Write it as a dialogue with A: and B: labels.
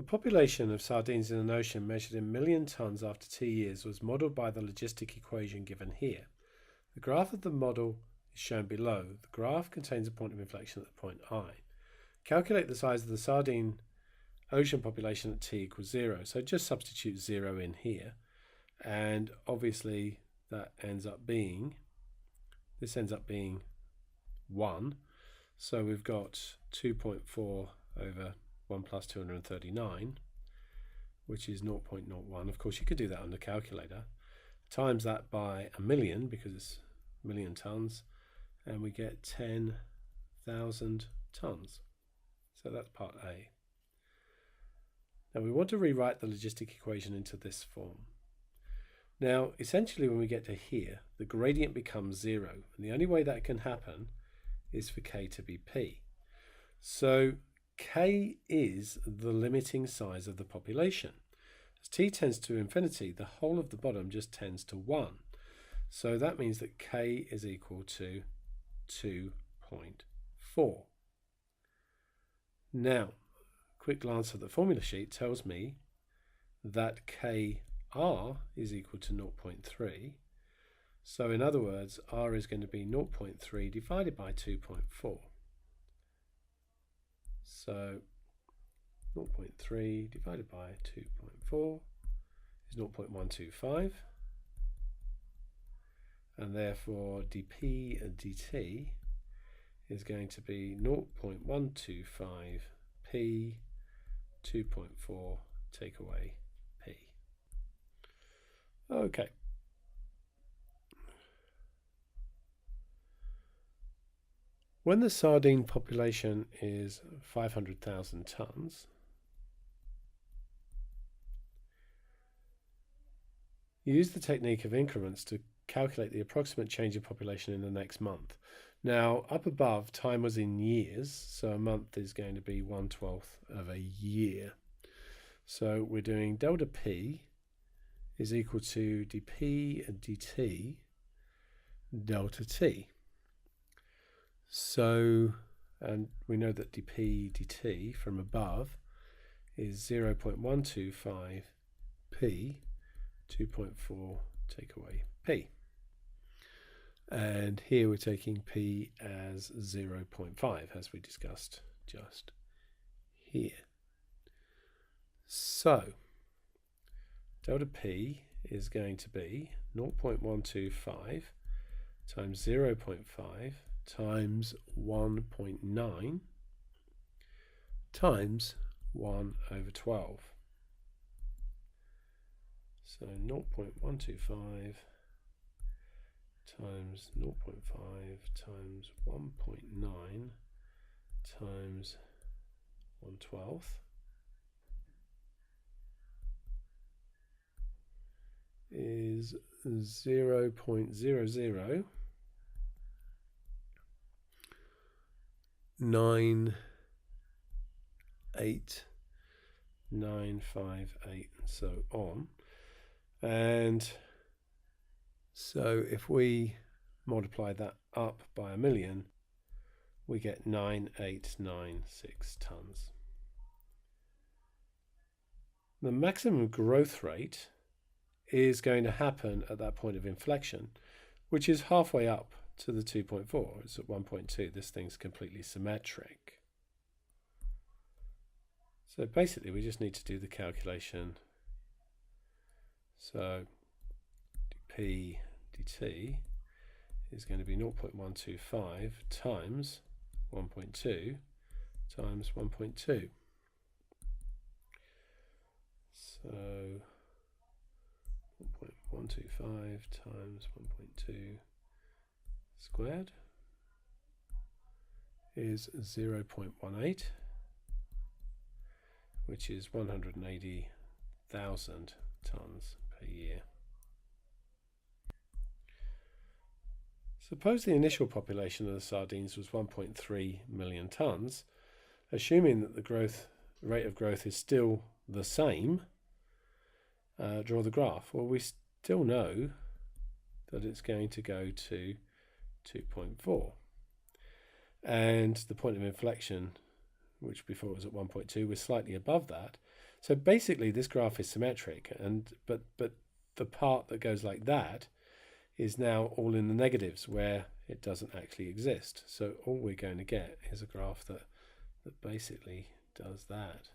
A: The population of sardines in an ocean measured in million tonnes after 2 years was modelled by the logistic equation given here. The graph of the model is shown below. The graph contains a point of inflection at the point I. Calculate the size of the sardine ocean population at t equals 0. So just substitute 0 in here. And obviously that ends up being 1. So we've got 2.4 over 1 plus 239, which is 0.01. Of course, you could do that on the calculator. Times that by a million, because it's a million tonnes, and we get 10,000 tonnes. So that's part A. Now we want to rewrite the logistic equation into this form. Now, essentially when we get to here, the gradient becomes 0, and the only way that can happen is for k to be p. So k is the limiting size of the population. As t tends to infinity, the whole of the bottom just tends to 1. So that means that k is equal to 2.4. Now, a quick glance at the formula sheet tells me that kr is equal to 0.3. So in other words, r is going to be 0.3 divided by 2.4. So 0.3 divided by 2.4 is 0.125. And therefore dp and dt is going to be 0.125 p, 2.4 take away p. Okay. When the sardine population is 500,000 tonnes, use the technique of increments to calculate the approximate change in population in the next month. Now, up above, time was in years, so a month is going to be 1/12 of a year. So we're doing delta p is equal to dp and dt delta t. So, and we know that dp dt from above is 0.125 p, 2.4 take away p. And here we're taking p as 0.5, as we discussed just here. So, delta p is going to be 0.125 times 0.5 times 1.9 times 1 over 12. So 0.125 times 0.5 times 1.9 times 1/12 is 0.0098958 and so on. And so if we multiply that up by a million, we get 9896 tonnes. The maximum growth rate is going to happen at that point of inflection, which is halfway up to the 2.4. It's at 1.2. This thing's completely symmetric. So basically we just need to do the calculation. So dp dt is going to be 0.125 times 1.2 times 1.2. So 1.125 times 1.2 squared is 0.18, which is 180,000 tonnes per year. Suppose the initial population of the sardines was 1.3 million tonnes, assuming that the rate of growth is still the same. Draw the graph. Well, we still know that it's going to go to 2.4, and the point of inflection, which before was at 1.2, was slightly above that. So basically this graph is symmetric, but the part that goes like that is now all in the negatives where it doesn't actually exist. So all we're going to get is a graph that basically does that.